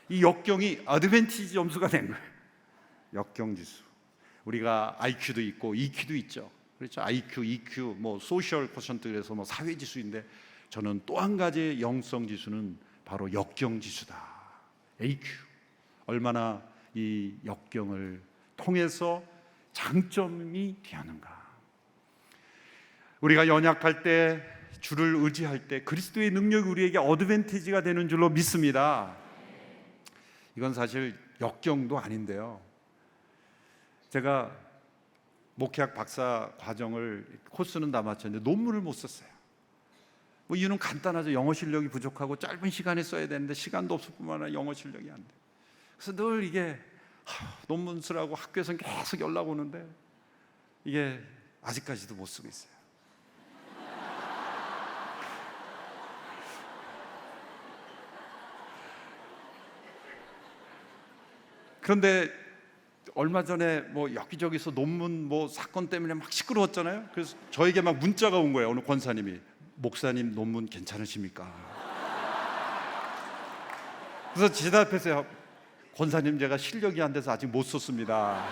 이 역경이 어드밴티지 점수가 된 거예요. 역경 지수. 우리가 IQ도 있고 EQ도 있죠. 그렇죠. IQ, EQ, 뭐 소셜 쿼션트, 그래서 뭐 사회 지수인데 저는 또 한 가지의 영성 지수는 바로 역경 지수다. AQ. 얼마나 이 역경을 통해서 장점이 되었는가. 우리가 연약할 때, 주를 의지할 때 그리스도의 능력이 우리에게 어드밴티지가 되는 줄로 믿습니다. 이건 사실 역경도 아닌데요. 제가 목회학 박사 과정을 코스는 다 마쳤는데 논문을 못 썼어요. 뭐 이유는 간단하죠. 영어 실력이 부족하고 짧은 시간에 써야 되는데 시간도 없을 뿐만 아니라 영어 실력이 안 돼. 그래서 늘 이게 논문 쓰라고 학교에서 계속 연락 오는데 이게 아직까지도 못 쓰고 있어요. 그런데 얼마 전에 뭐 여기저기서 논문 뭐 사건 때문에 막 시끄러웠잖아요. 그래서 저에게 막 문자가 온 거예요. 어느 권사님이, 목사님 논문 괜찮으십니까? 그래서 대답했어요. 권사님, 제가 실력이 안 돼서 아직 못 썼습니다.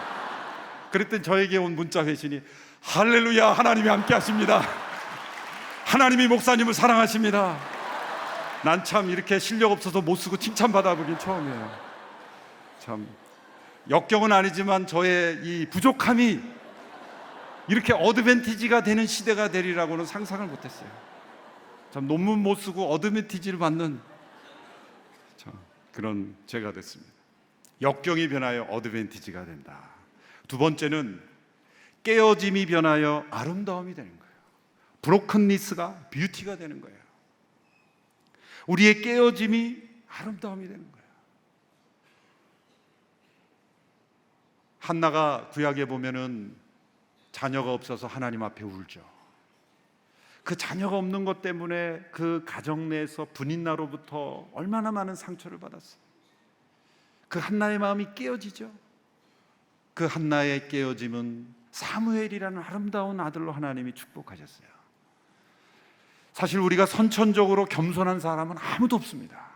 그랬더니 저에게 온 문자 회신이, 할렐루야, 하나님이 함께 하십니다. 하나님이 목사님을 사랑하십니다. 난 참 이렇게 실력 없어서 못 쓰고 칭찬받아 보긴 처음이에요. 참 역경은 아니지만 저의 이 부족함이 이렇게 어드밴티지가 되는 시대가 되리라고는 상상을 못했어요. 참 논문 못 쓰고 어드밴티지를 받는 참 그런 제가 됐습니다. 역경이 변하여 어드밴티지가 된다. 두 번째는 깨어짐이 변하여 아름다움이 되는 거예요. 브로큰니스가 뷰티가 되는 거예요. 우리의 깨어짐이 아름다움이 되는 거예요. 한나가 구약에 보면은 자녀가 없어서 하나님 앞에 울죠. 그 자녀가 없는 것 때문에 그 가정 내에서 분인나로부터 얼마나 많은 상처를 받았어요. 그 한나의 마음이 깨어지죠. 그 한나의 깨어짐은 사무엘이라는 아름다운 아들로 하나님이 축복하셨어요. 사실 우리가 선천적으로 겸손한 사람은 아무도 없습니다.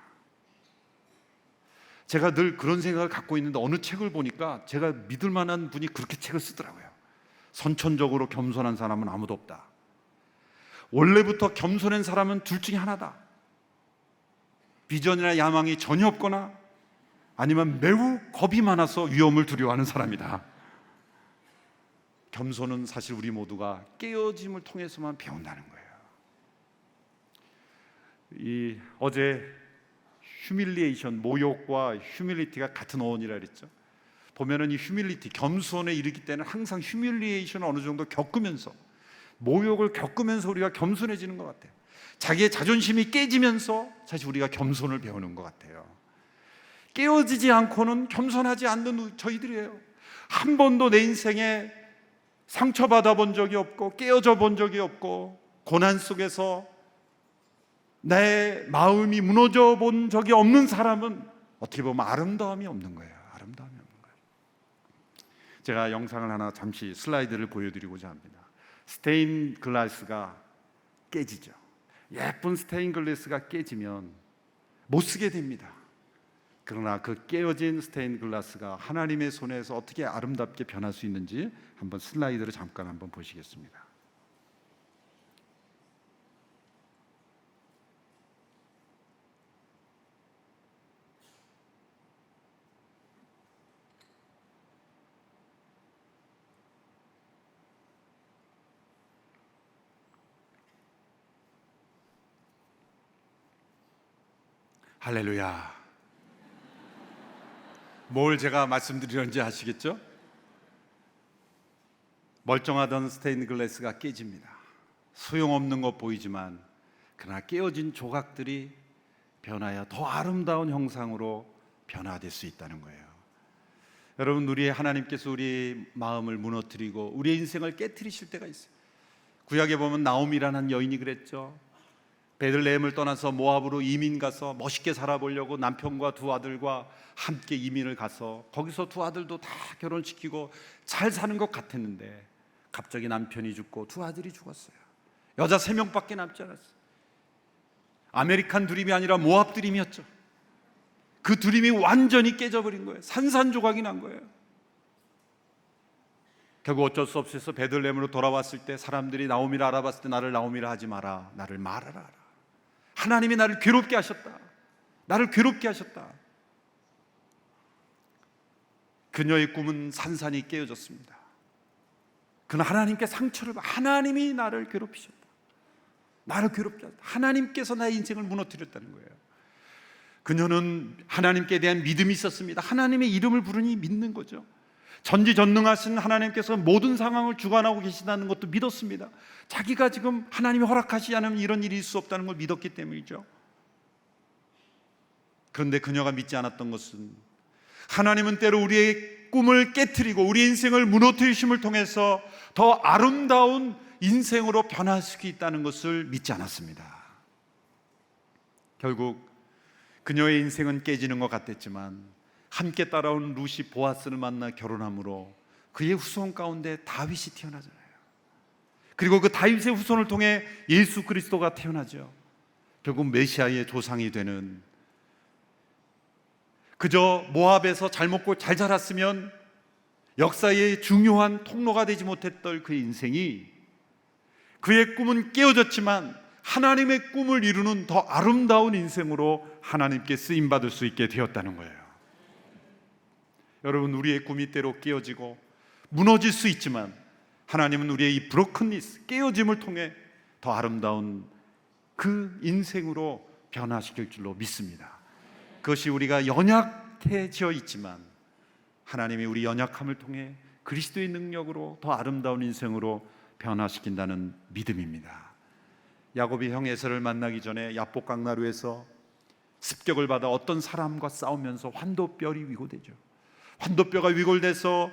제가 늘 그런 생각을 갖고 있는데 어느 책을 보니까 제가 믿을 만한 분이 그렇게 책을 쓰더라고요. 선천적으로 겸손한 사람은 아무도 없다. 원래부터 겸손한 사람은 둘 중에 하나다. 비전이나 야망이 전혀 없거나 아니면 매우 겁이 많아서 위험을 두려워하는 사람이다. 겸손은 사실 우리 모두가 깨어짐을 통해서만 배운다는 거예요. 어제 휴밀리에이션, 모욕과 휴밀리티가 같은 어원이라 그랬죠. 보면은 이 휴밀리티, 겸손에 이르기 때는 항상 휴밀리에이션을 어느 정도 겪으면서, 모욕을 겪으면서 우리가 겸손해지는 것 같아요. 자기의 자존심이 깨지면서 사실 우리가 겸손을 배우는 것 같아요. 깨어지지 않고는 겸손하지 않는 저희들이에요. 한 번도 내 인생에 상처받아 본 적이 없고 깨어져 본 적이 없고 고난 속에서 내 마음이 무너져 본 적이 없는 사람은 어떻게 보면 아름다움이 없는 거예요. 아름다움이 없는 거예요. 제가 영상을 하나 잠시 슬라이드를 보여드리고자 합니다. 스테인 글라스가 깨지죠. 예쁜 스테인 글라스가 깨지면 못 쓰게 됩니다. 그러나 그 깨어진 스테인 글라스가 하나님의 손에서 어떻게 아름답게 변할 수 있는지 한번 슬라이드를 잠깐 한번 보시겠습니다. 할렐루야. 뭘 제가 말씀드리는지 아시겠죠? 멀쩡하던 스테인 글라스가 깨집니다. 소용없는 것 보이지만 그러나 깨어진 조각들이 변하여 더 아름다운 형상으로 변화될 수 있다는 거예요. 여러분, 우리의 하나님께서 우리 마음을 무너뜨리고 우리의 인생을 깨트리실 때가 있어요. 구약에 보면 나오미라는 여인이 그랬죠. 베들레헴을 떠나서 모압으로 이민 가서 멋있게 살아보려고 남편과 두 아들과 함께 이민을 가서 거기서 두 아들도 다 결혼시키고 잘 사는 것 같았는데 갑자기 남편이 죽고 두 아들이 죽었어요. 여자 3명밖에 남지 않았어요. 아메리칸 드림이 아니라 모압 드림이었죠. 그 드림이 완전히 깨져버린 거예요. 산산조각이 난 거예요. 결국 어쩔 수 없어서 베들레헴으로 돌아왔을 때 사람들이 나오미를 알아봤을 때 나를 나오미라 하지 마라, 나를 마라라 하라. 하나님이 나를 괴롭게 하셨다. 나를 괴롭게 하셨다. 그녀의 꿈은 산산이 깨어졌습니다. 그는 하나님께 상처를 하나님이 나를 괴롭히셨다. 나를 괴롭게 하셨다. 하나님께서 나의 인생을 무너뜨렸다는 거예요. 그녀는 하나님께 대한 믿음이 있었습니다. 하나님의 이름을 부르니 믿는 거죠. 전지전능하신 하나님께서 모든 상황을 주관하고 계시다는 것도 믿었습니다. 자기가 지금 하나님이 허락하시지 않으면 이런 일이 있을 수 없다는 걸 믿었기 때문이죠. 그런데 그녀가 믿지 않았던 것은 하나님은 때로 우리의 꿈을 깨트리고 우리의 인생을 무너뜨리심을 통해서 더 아름다운 인생으로 변할 수 있다는 것을 믿지 않았습니다. 결국 그녀의 인생은 깨지는 것 같았지만 함께 따라온 루시 보아스를 만나 결혼함으로 그의 후손 가운데 다윗이 태어나잖아요. 그리고 그 다윗의 후손을 통해 예수 그리스도가 태어나죠. 결국 메시아의 조상이 되는, 그저 모압에서 잘 먹고 잘 자랐으면 역사의 중요한 통로가 되지 못했던 그의 인생이, 그의 꿈은 깨어졌지만 하나님의 꿈을 이루는 더 아름다운 인생으로 하나님께 쓰임받을 수 있게 되었다는 거예요. 여러분, 우리의 꿈이 때로 깨어지고 무너질 수 있지만 하나님은 우리의 이 브로큰니스, 깨어짐을 통해 더 아름다운 그 인생으로 변화시킬 줄로 믿습니다. 그것이 우리가 연약해져 있지만 하나님이 우리 연약함을 통해 그리스도의 능력으로 더 아름다운 인생으로 변화시킨다는 믿음입니다. 야곱이 형 에서를 만나기 전에 야복 강나루에서 습격을 받아 어떤 사람과 싸우면서 환도뼈이 위고되죠. 환도뼈가 위골돼서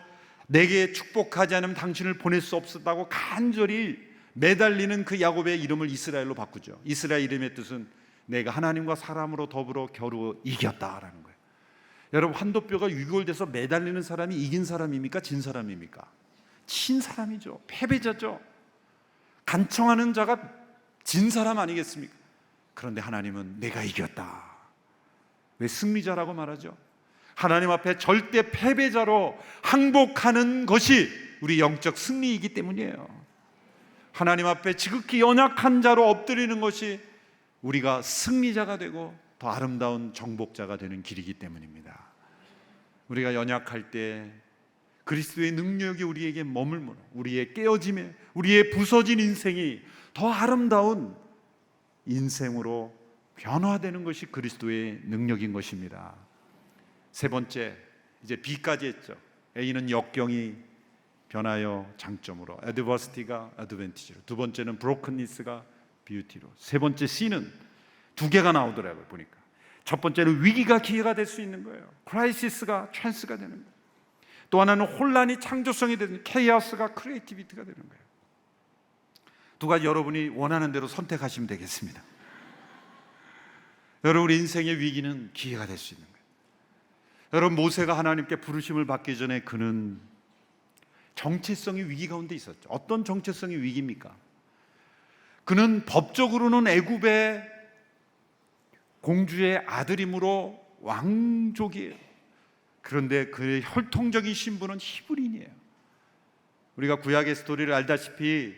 내게 축복하지 않으면 당신을 보낼 수 없었다고 간절히 매달리는 그 야곱의 이름을 이스라엘로 바꾸죠. 이스라엘 이름의 뜻은 내가 하나님과 사람으로 더불어 겨루 이겼다라는 거예요. 여러분, 환도뼈가 위골돼서 매달리는 사람이 이긴 사람입니까? 진 사람입니까? 진 사람이죠. 패배자죠. 간청하는 자가 진 사람 아니겠습니까? 그런데 하나님은 내가 이겼다. 왜 승리자라고 말하죠? 하나님 앞에 절대 패배자로 항복하는 것이 우리 영적 승리이기 때문이에요. 하나님 앞에 지극히 연약한 자로 엎드리는 것이 우리가 승리자가 되고 더 아름다운 정복자가 되는 길이기 때문입니다. 우리가 연약할 때 그리스도의 능력이 우리에게 머물므로 우리의 깨어짐에 우리의 부서진 인생이 더 아름다운 인생으로 변화되는 것이 그리스도의 능력인 것입니다. 세 번째, 이제 B까지 했죠. A는 역경이 변하여 장점으로, adversity가 advantage로, 두 번째는 brokenness가 beauty로, 세 번째 C는 두 개가 나오더라고요. 보니까 첫 번째는 위기가 기회가 될 수 있는 거예요. 크라이시스가 찬스가 되는 거예요. 또 하나는 혼란이 창조성이 되는, 케이오스가 크리에이티비티가 되는 거예요. 두 가지 여러분이 원하는 대로 선택하시면 되겠습니다. 여러분, 우리 인생의 위기는 기회가 될 수 있는 거예요. 여러분, 모세가 하나님께 부르심을 받기 전에 그는 정체성의 위기 가운데 있었죠. 어떤 정체성의 위기입니까? 그는 법적으로는 애굽의 공주의 아들이므로 왕족이에요. 그런데 그의 혈통적인 신분은 히브리인이에요. 우리가 구약의 스토리를 알다시피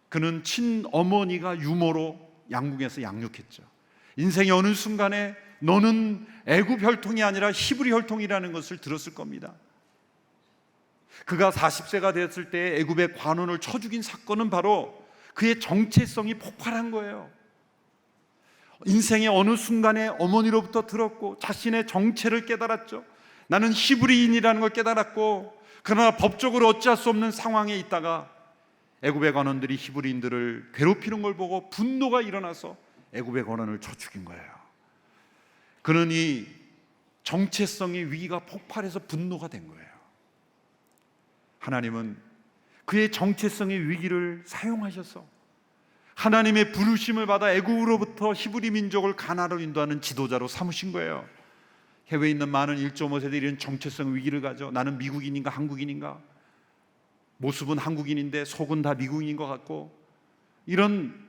그는 친어머니가 유모로 양궁에서 양육했죠. 인생의 어느 순간에 너는 애굽 혈통이 아니라 히브리 혈통이라는 것을 들었을 겁니다. 그가 40세가 되었을 때 애굽의 관원을 쳐 죽인 사건은 바로 그의 정체성이 폭발한 거예요. 인생의 어느 순간에 어머니로부터 들었고 자신의 정체를 깨달았죠. 나는 히브리인이라는 걸 깨달았고, 그러나 법적으로 어찌할 수 없는 상황에 있다가 애굽의 관원들이 히브리인들을 괴롭히는 걸 보고 분노가 일어나서 애굽의 관원을 쳐 죽인 거예요. 그는 이 정체성의 위기가 폭발해서 분노가 된 거예요. 하나님은 그의 정체성의 위기를 사용하셔서 하나님의 부르심을 받아 애굽으로부터 히브리 민족을 가나안으로 인도하는 지도자로 삼으신 거예요. 해외에 있는 많은 1.5세대들이 이런 정체성 위기를 가져. 나는 미국인인가 한국인인가? 모습은 한국인인데 속은 다 미국인인 것 같고, 이런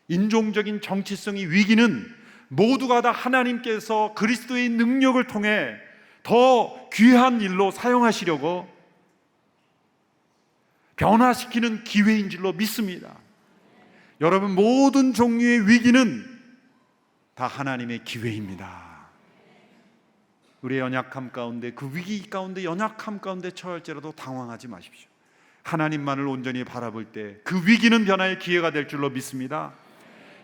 인종적인 정체성의 위기는 모두가 다 하나님께서 그리스도의 능력을 통해 더 귀한 일로 사용하시려고 변화시키는 기회인 줄로 믿습니다. 여러분, 모든 종류의 위기는 다 하나님의 기회입니다. 우리의 연약함 가운데, 그 위기 가운데, 연약함 가운데 처할지라도 당황하지 마십시오. 하나님만을 온전히 바라볼 때 그 위기는 변화의 기회가 될 줄로 믿습니다.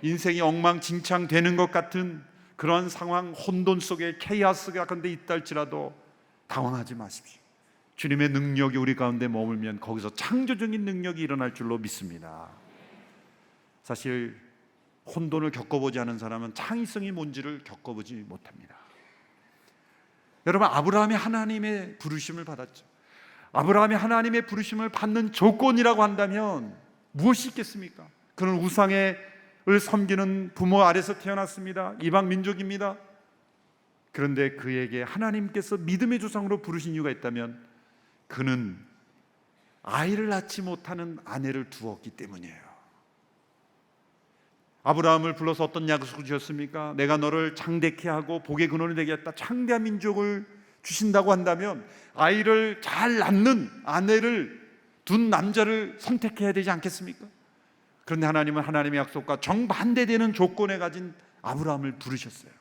인생이 엉망진창되는 것 같은 그런 상황, 혼돈 속에 케이오스가 가운데 있다 할지라도 당황하지 마십시오. 주님의 능력이 우리 가운데 머물면 거기서 창조적인 능력이 일어날 줄로 믿습니다. 사실 혼돈을 겪어보지 않은 사람은 창의성이 뭔지를 겪어보지 못합니다. 여러분, 아브라함이 하나님의 부르심을 받았죠. 아브라함이 하나님의 부르심을 받는 조건이라고 한다면 무엇이 있겠습니까? 그는 우상을 섬기는 부모 아래서 태어났습니다. 이방 민족입니다. 그런데 그에게 하나님께서 믿음의 조상으로 부르신 이유가 있다면 그는 아이를 낳지 못하는 아내를 두었기 때문이에요. 아브라함을 불러서 어떤 약속을 주셨습니까? 내가 너를 장대케 하고 복의 근원이 되겠다, 창대한 민족을 주신다고 한다면 아이를 잘 낳는 아내를 둔 남자를 선택해야 되지 않겠습니까? 그런데 하나님은 하나님의 약속과 정반대되는 조건에 가진 아브라함을 부르셨어요.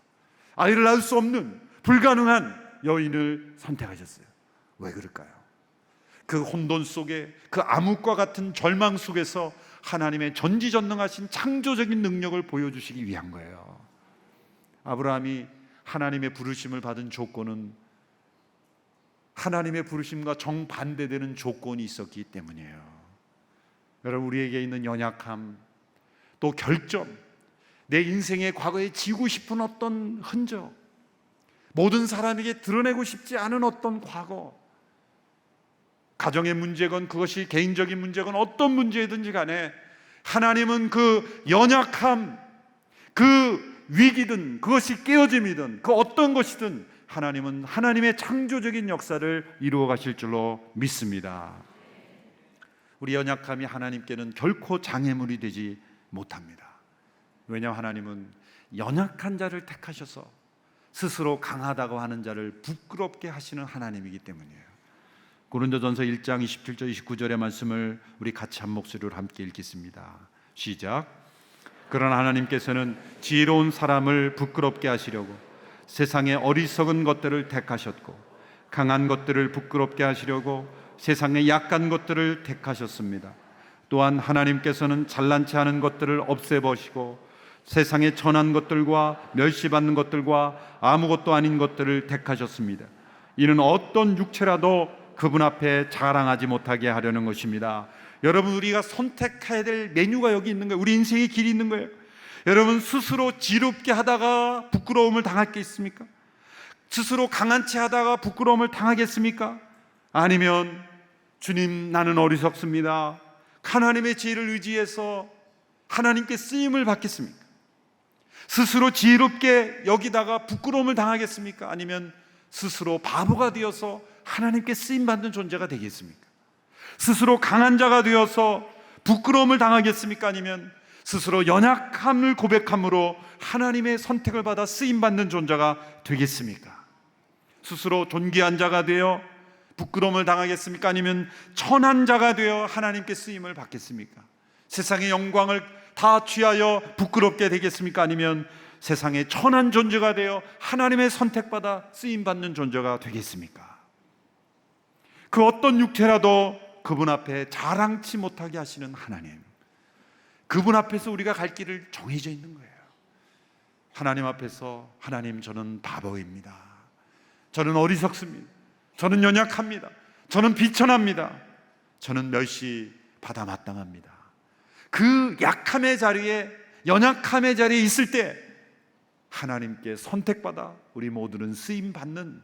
아이를 낳을 수 없는 불가능한 여인을 선택하셨어요. 왜 그럴까요? 그 혼돈 속에, 그 암흑과 같은 절망 속에서 하나님의 전지전능하신 창조적인 능력을 보여주시기 위한 거예요. 아브라함이 하나님의 부르심을 받은 조건은 하나님의 부르심과 정반대되는 조건이 있었기 때문이에요. 여러분, 우리에게 있는 연약함, 또 결점, 내 인생의 과거에 지고 싶은 어떤 흔적, 모든 사람에게 드러내고 싶지 않은 어떤 과거, 가정의 문제건 그것이 개인적인 문제건 어떤 문제든지 간에 하나님은 그 연약함, 그 위기든 그것이 깨어짐이든 그 어떤 것이든 하나님은 하나님의 창조적인 역사를 이루어 가실 줄로 믿습니다. 우리 연약함이 하나님께는 결코 장애물이 되지 못합니다. 왜냐하면 하나님은 연약한 자를 택하셔서 스스로 강하다고 하는 자를 부끄럽게 하시는 하나님이기 때문이에요. 고린도전서 1장 27절 29절의 말씀을 우리 같이 한 목소리로 함께 읽겠습니다. 시작. 그러나 하나님께서는 지혜로운 사람을 부끄럽게 하시려고 세상의 어리석은 것들을 택하셨고 강한 것들을 부끄럽게 하시려고 세상의 약한 것들을 택하셨습니다. 또한 하나님께서는 잘난치 않은 것들을 없애버리시고 세상의 천한 것들과 멸시받는 것들과 아무것도 아닌 것들을 택하셨습니다. 이는 어떤 육체라도 그분 앞에 자랑하지 못하게 하려는 것입니다. 여러분, 우리가 선택해야 될 메뉴가 여기 있는 거예요. 우리 인생의 길이 있는 거예요. 여러분, 스스로 지롭게 하다가 부끄러움을 당할 게 있습니까? 스스로 강한 채 하다가 부끄러움을 당하겠습니까? 아니면 주님, 나는 어리석습니다, 하나님의 지혜를 의지해서 하나님께 쓰임을 받겠습니까? 스스로 지혜롭게 여기다가 부끄러움을 당하겠습니까? 아니면 스스로 바보가 되어서 하나님께 쓰임받는 존재가 되겠습니까? 스스로 강한 자가 되어서 부끄러움을 당하겠습니까? 아니면 스스로 연약함을 고백함으로 하나님의 선택을 받아 쓰임받는 존재가 되겠습니까? 스스로 존귀한 자가 되어 부끄러움을 당하겠습니까? 아니면 천한 자가 되어 하나님께 쓰임을 받겠습니까? 세상의 영광을 다 취하여 부끄럽게 되겠습니까? 아니면 세상의 천한 존재가 되어 하나님의 선택받아 쓰임받는 존재가 되겠습니까? 그 어떤 육체라도 그분 앞에 자랑치 못하게 하시는 하나님, 그분 앞에서 우리가 갈 길을 정해져 있는 거예요. 하나님 앞에서, 하나님, 저는 바보입니다, 저는 어리석습니다, 저는 연약합니다, 저는 비천합니다, 저는 멸시받아 마땅합니다. 그 약함의 자리에, 연약함의 자리에 있을 때 하나님께 선택받아 우리 모두는 쓰임받는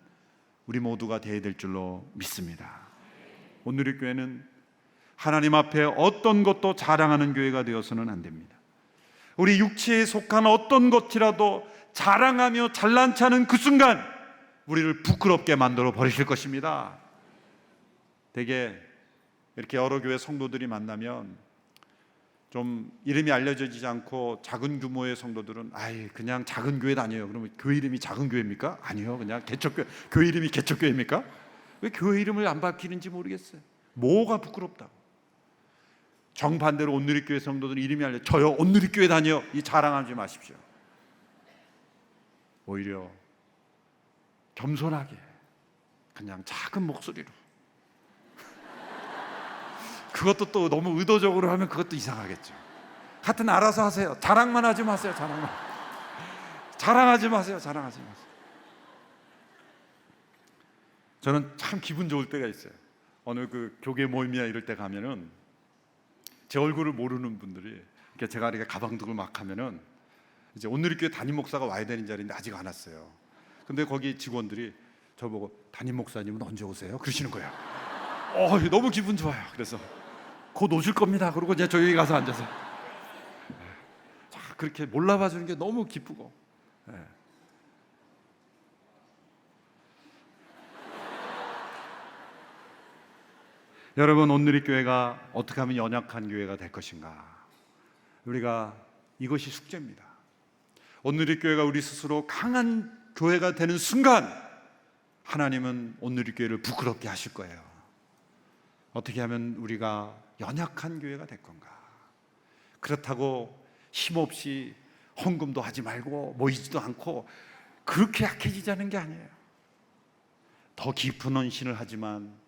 우리 모두가 되어야 될 줄로 믿습니다. 오늘의 교회는 하나님 앞에 어떤 것도 자랑하는 교회가 되어서는 안 됩니다. 우리 육체에 속한 어떤 것이라도 자랑하며 잘난치 않은 그 순간 우리를 부끄럽게 만들어 버리실 것입니다. 되게 이렇게 여러 교회 성도들이 만나면 좀 이름이 알려지지 않고 작은 규모의 성도들은 아이, 그냥 작은 교회 다녀요. 그러면 교회 이름이 작은 교회입니까? 아니요, 그냥 개척교회. 교회 이름이 개척교회입니까? 왜 교회 이름을 안 밝히는지 모르겠어요. 뭐가 부끄럽다고. 정반대로 온누리교회 성도들은 이름이 알려, 저요 온누리교회 다녀요, 이 자랑하지 마십시오. 오히려 겸손하게 그냥 작은 목소리로, 그것도 또 너무 의도적으로 하면 그것도 이상하겠죠. 하여튼 알아서 하세요. 자랑만 하지 마세요. 자랑하지 마세요. 저는 참 기분 좋을 때가 있어요. 어느 그 교계 모임이나 이럴 때 가면은 제 얼굴을 모르는 분들이, 그러니까 제가 이렇게 가방 들고 막 하면은 이제 온누리교회 담임 목사가 와야 되는 자리인데 아직 안 왔어요. 근데 거기 직원들이 저보고 담임 목사님은 언제 오세요? 그러시는 거예요. 너무 기분 좋아요. 그래서 곧 오실 겁니다. 그러고 이제 저기 가서 앉아서 자, 그렇게 몰라봐 주는 게 너무 기쁘고. 여러분, 온누리교회가 어떻게 하면 연약한 교회가 될 것인가? 우리가, 이것이 숙제입니다. 온누리교회가 우리 스스로 강한 교회가 되는 순간 하나님은 온누리교회를 부끄럽게 하실 거예요. 어떻게 하면 우리가 연약한 교회가 될 건가? 그렇다고 힘없이 헌금도 하지 말고 모이지도 않고 그렇게 약해지자는 게 아니에요. 더 깊은 헌신을 하지만,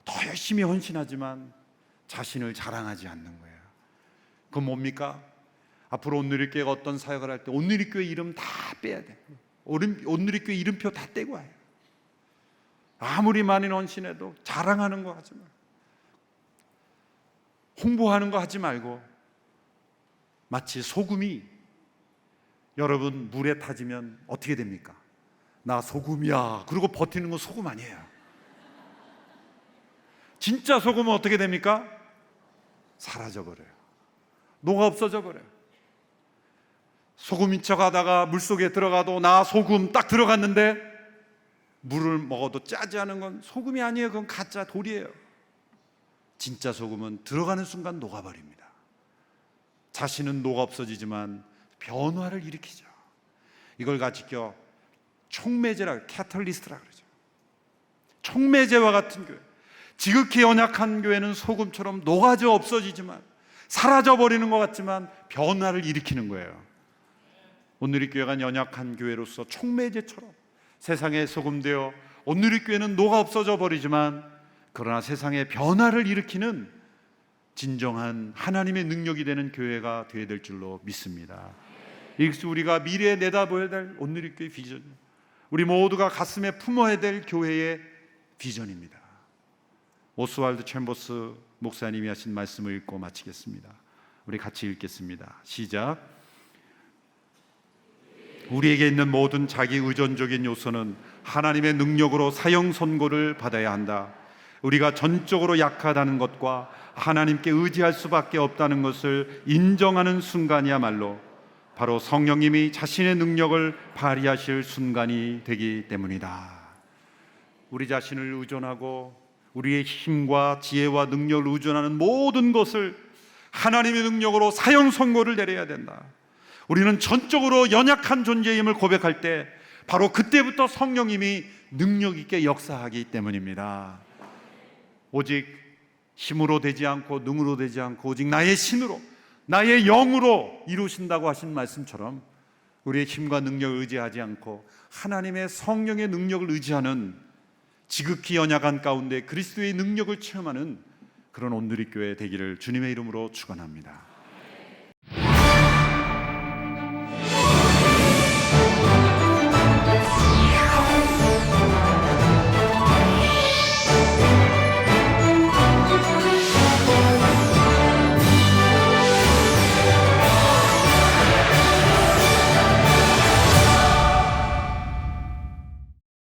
더 열심히 헌신하지만 자신을 자랑하지 않는 거예요. 그건 뭡니까? 앞으로 온누리교회가 어떤 사역을 할 때 온누리교회 이름 다 빼야 돼. 온누리교회 이름표 다 떼고 와요. 아무리 많은 헌신해도 자랑하는 거 하지 말고, 홍보하는 거 하지 말고, 마치 소금이 여러분 물에 타지면 어떻게 됩니까? 나 소금이야, 그리고 버티는 건 소금 아니에요. 진짜 소금은 어떻게 됩니까? 사라져버려요. 녹아 없어져 버려요. 소금인 척 하다가 물속에 들어가도 나 소금 딱 들어갔는데 물을 먹어도 짜지 않은 건 소금이 아니에요. 그건 가짜 돌이에요. 진짜 소금은 들어가는 순간 녹아버립니다. 자신은 녹아 없어지지만 변화를 일으키죠. 이걸 가지고 촉매제라, 캐탈리스트라 그러죠. 촉매제와 같은 교회, 지극히 연약한 교회는 소금처럼 녹아져 없어지지만, 사라져버리는 것 같지만 변화를 일으키는 거예요. 오늘의 교회가 연약한 교회로서 촉매제처럼 세상에 소금되어 온누리교회는 녹아 없어져 버리지만 그러나 세상에 변화를 일으키는 진정한 하나님의 능력이 되는 교회가 되어야 될 줄로 믿습니다. 이것이 우리가 미래에 내다보아야 될 온누리교회 비전, 우리 모두가 가슴에 품어야 될 교회의 비전입니다. 오스왈드 챔버스 목사님이 하신 말씀을 읽고 마치겠습니다. 우리 같이 읽겠습니다. 시작. 우리에게 있는 모든 자기 의존적인 요소는 하나님의 능력으로 사형 선고를 받아야 한다. 우리가 전적으로 약하다는 것과 하나님께 의지할 수밖에 없다는 것을 인정하는 순간이야말로 바로 성령님이 자신의 능력을 발휘하실 순간이 되기 때문이다. 우리 자신을 의존하고 우리의 힘과 지혜와 능력을 의존하는 모든 것을 하나님의 능력으로 사형 선고를 내려야 된다. 우리는 전적으로 연약한 존재임을 고백할 때 바로 그때부터 성령님이 능력 있게 역사하기 때문입니다. 오직 힘으로 되지 않고 능으로 되지 않고 오직 나의 신으로, 나의 영으로 이루신다고 하신 말씀처럼 우리의 힘과 능력을 의지하지 않고 하나님의 성령의 능력을 의지하는 지극히 연약한 가운데 그리스도의 능력을 체험하는 그런 온누리교회 되기를 주님의 이름으로 축원합니다.